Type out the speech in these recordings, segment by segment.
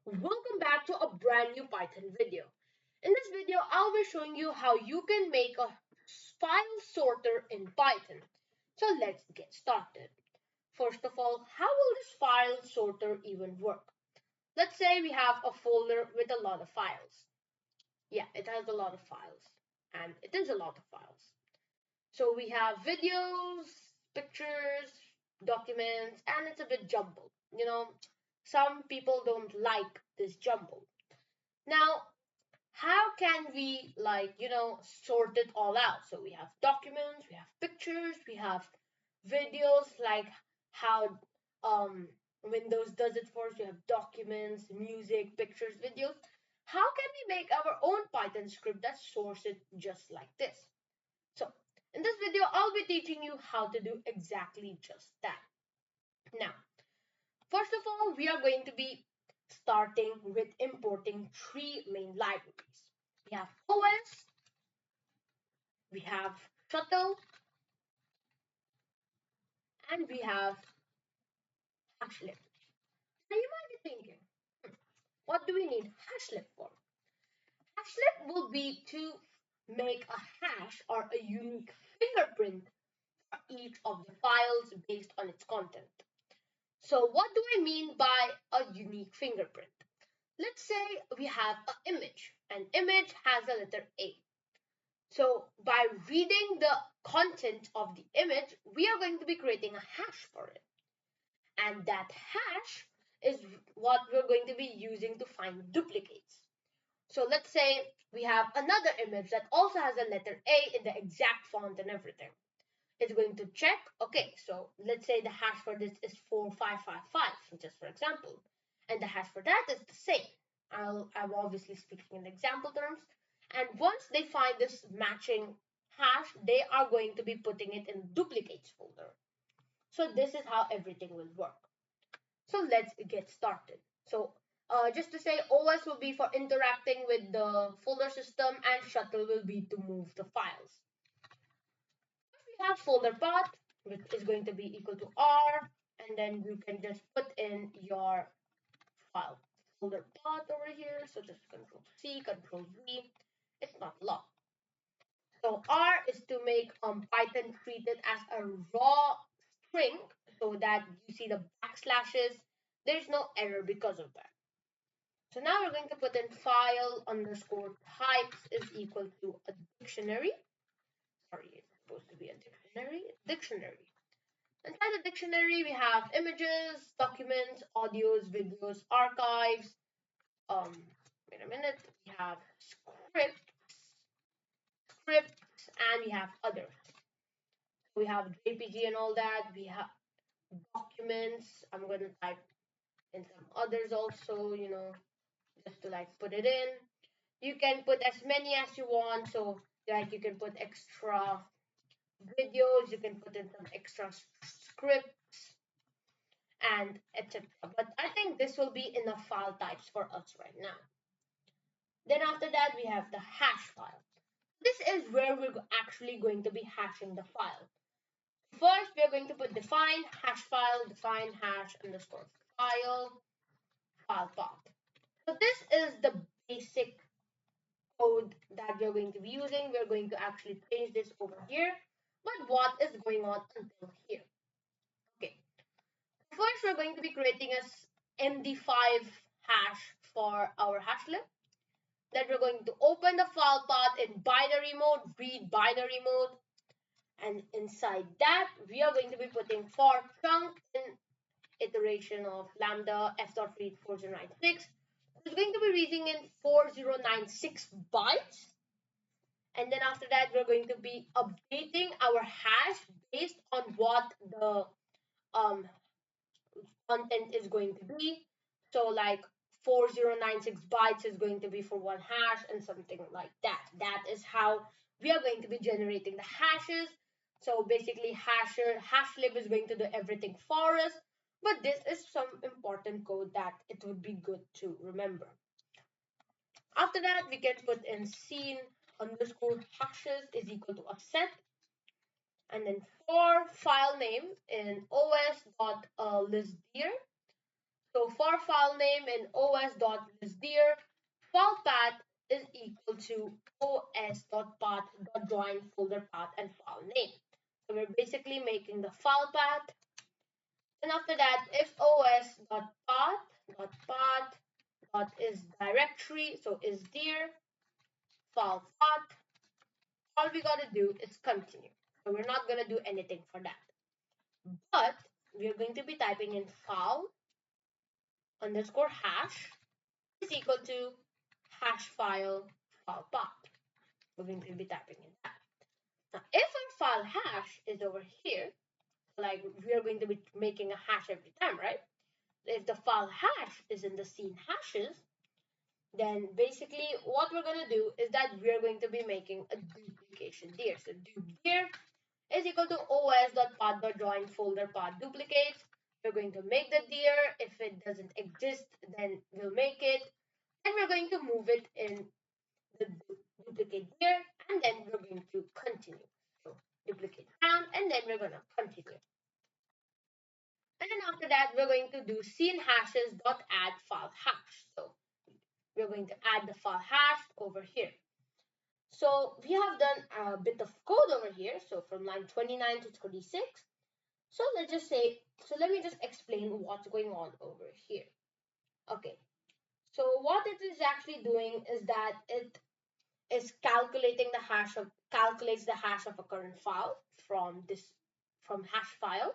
Welcome back to a brand new Python video. In this video, I'll be showing you how you can make a file sorter in Python. So let's get started. First of all, how will this file sorter even work? Let's say we have a folder with a lot of files. Yeah, it has a lot of files. And it is a lot of files. So we have videos, pictures, documents, and it's a bit jumbled. Some people don't like this jumble. Now, how can we sort it all out? So we have documents, we have pictures, we have videos, like how Windows does it for us. We have documents, music, pictures, videos. How can we make our own Python script that sorts it just like this? So in this video, I'll be teaching you how to do exactly just that. Now, first of all, we are going to be starting with importing three main libraries. We have OS, we have shuttle, and we have hashlib. Now you might be thinking, what do we need hashlib for? Hashlib will be to make a hash or a unique fingerprint for each of the files based on its content. So what do I mean by a unique fingerprint? Let's say we have an image. An image has a letter A. So by reading the content of the image, we are going to be creating a hash for it. And that hash is what we're going to be using to find duplicates. So let's say we have another image that also has a letter A in the exact font and everything. It's going to check, okay, so let's say the hash for this is 4555, just for example. And the hash for that is the same. I'm obviously speaking in example terms. And once they find this matching hash, they are going to be putting it in duplicates folder. So this is how everything will work. So let's get started. So just to say, OS will be for interacting with the folder system and shuttle will be to move the files. We have folder path, which is going to be equal to R, and then you can just put in your file folder path over here. So just Control C, Control V. It's not long. So R is to make Python treat it as a raw string so that you see the backslashes. There's no error because of that. So now we're going to put in file underscore types is equal to a dictionary. Sorry, it's supposed to be a dictionary. Dictionary. Inside the dictionary, we have images, documents, audios, videos, archives. Um, Wait a minute. We have scripts, and we have others. We have JPG and all that. We have documents. I'm going to type in some others also, just to put it in. You can put as many as you want. So you can put extra videos, you can put in some extra scripts and etc. But I think this will be enough file types for us right now. Then after that, we have the hash file. This is where we're actually going to be hashing the file. First, we're going to put define hash file, define hash underscore file path. So this is the basic code that we're going to be using. We're going to actually change this over here. But what is going on until here? Okay. First, we're going to be creating a MD5 hash for our hashlib. Then we're going to open the file path in binary mode, read binary mode. And inside that, we are going to be putting for chunk in iteration of lambda f.read 4096. It's going to be reading in 4096 bytes. And then after that, we're going to be updating our hash based on what the content is going to be. So 4096 bytes is going to be for one hash and something like that. That is how we are going to be generating the hashes. So basically hashlib is going to do everything for us. But this is some important code that it would be good to remember. After that, we can put in scene underscore hashes is equal to a set. And then for file name in os.listdir. So for file name in os.listdir, file path is equal to os.path.join folder path and file name. So we're basically making the file path. And after that, if os.path.is directory, so is dir file path, all we gotta do is continue. So we're not gonna do anything for that. But we're going to be typing in file underscore hash is equal to hash file path. We're going to be typing in that. Now, if our file hash is over here, like we are going to be making a hash every time, right? If the file hash is in the scene hashes, then basically what we're going to do is that we are going to be making a duplication dir. So dir is equal to os.path.join folder path duplicates. We're going to make the dir. If it doesn't exist, then we'll make it. And we're going to move it in the duplicate dir, and then we're going to continue. So duplicate found, and then we're going to continue. And then after that, we're going to do scene hashes dot add file hash. So we're going to add the file hash over here. So we have done a bit of code over here. So from line 29 to 36. So let me just explain what's going on over here. Okay. So what it is actually doing is that it is calculates the hash of a current file from hash file.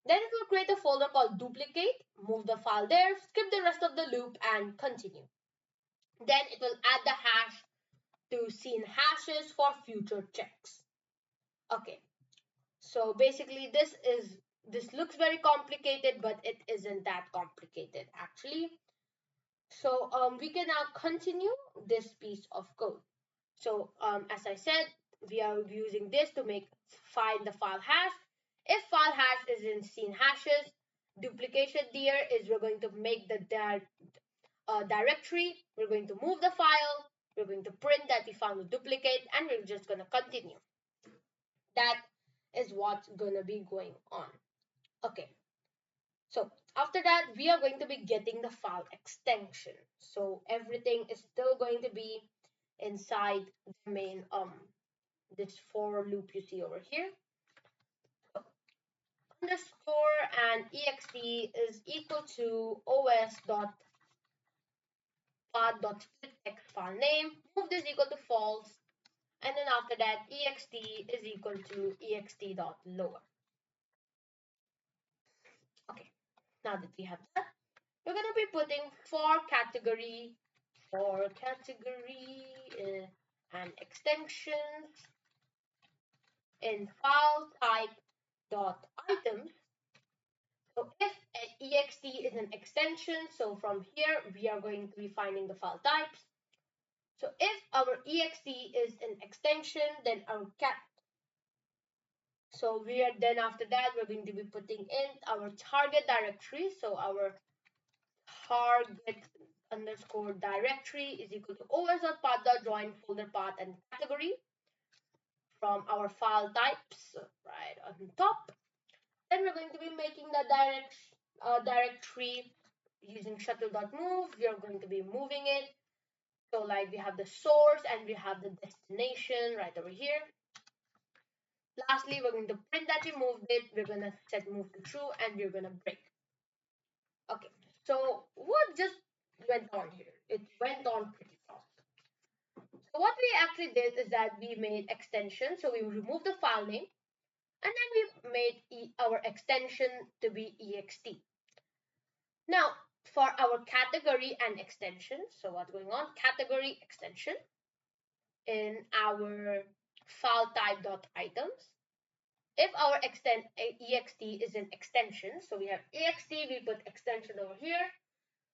Then it will create a folder called duplicate, move the file there, skip the rest of the loop and continue. Then it will add the hash to scene hashes for future checks. Okay, so basically this looks very complicated, but it isn't that complicated actually. So we can now continue this piece of code. So as I said, we are using this to find the file hash. If file hash is in scene hashes, duplication dir is we're going to make the directory. We're going to move the file. We're going to print that we found the duplicate, and we're just going to continue. That is what's going to be going on. Okay. So after that, we are going to be getting the file extension. So everything is still going to be inside the main this for loop you see over here. So, underscore and ext is equal to os.path.splitText file name. Move this equal to false, and then after that ext is equal to ext.lower. Okay, now that we have that, we're going to be putting for category and extensions in file type dot items. So if ext is an extension, so from here we are going to be finding the file types. So if our ext is an extension, then our so then after that we're going to be putting in our target directory. So our target underscore directory is equal to os.path.join folder path and category from our file types right on top. Then we're going to be making the directory using shuttle.move. We are going to be moving it. So like we have the source and we have the destination right over here. Lastly, we're going to print that we moved it. We're going to set move to true and we're going to break. Okay, so what just went on here? It went on pretty fast. So what we actually did is that we made extension. So we removed the file name and then we made our extension to be ext. Now for our category and extension, so what's going on? Category extension in our file type dot items. If our ext is an extension, so we have ext, we put extension over here.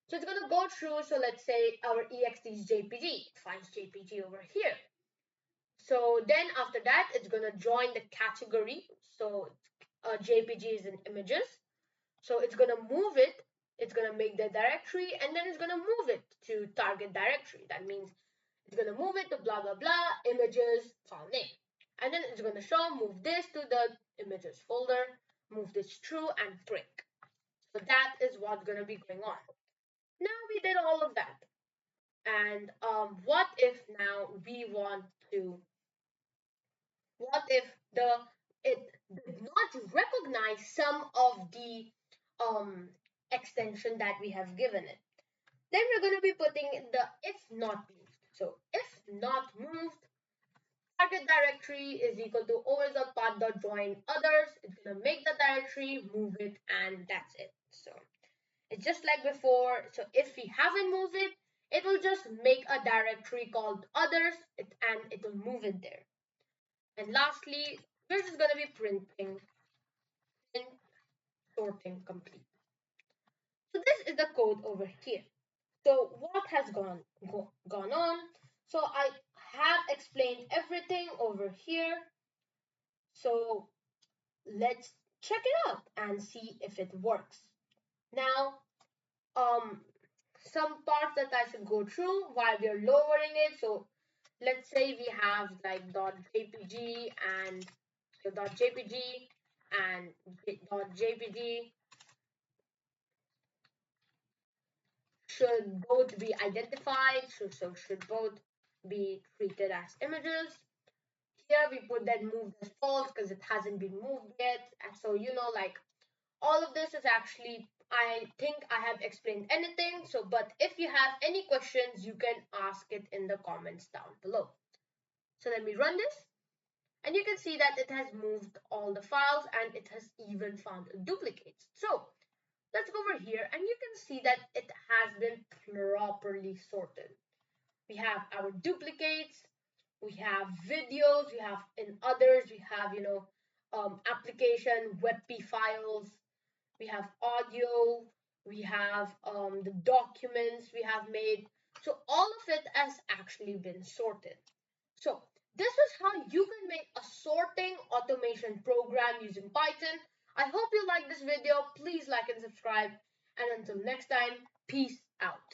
So it's going to go through. So let's say our ext is jpg, it finds jpg over here. So then after that, it's going to join the category. So jpg is in images. So it's going to move it. It's going to make the directory and then it's going to move it to target directory. That means it's going to move it to blah, blah, blah, images, file name. And then it's going to move this to the images folder, move this true and break. So that is what's going to be going on. Now we did all of that. And what if now we want to, what if it did not recognize some of the um, extension that we have given it? Then we're going to be putting in the if not moved. So if not moved, target directory is equal to os.path.join others. It's going to make the directory, move it, and that's it. So it's just like before. So if we haven't moved it, it will just make a directory called others and it will move it there. And lastly, we're just going to be printing print sorting complete. So this is the code over here. So what has gone on? So I have explained everything over here. So let's check it out and see if it works. Now, some parts that I should go through while we are lowering it. So let's say we have like .jpg and so .jpg and .jpg should both be identified. So should both be treated as images. Here we put that moved as false because it hasn't been moved yet. And so like all of this is actually, I think I have explained anything. So but if you have any questions, you can ask it in the comments down below. So let me run this, and you can see that it has moved all the files and it has even found duplicates. So let's go over here and you can see that it has been properly sorted. We have our duplicates, we have videos, we have in others, we have application WebP files, we have audio, we have the documents we have made. So all of it has actually been sorted. So this is how you can make a sorting automation program using Python. I hope you like this video. Please like and subscribe. And until next time, peace out.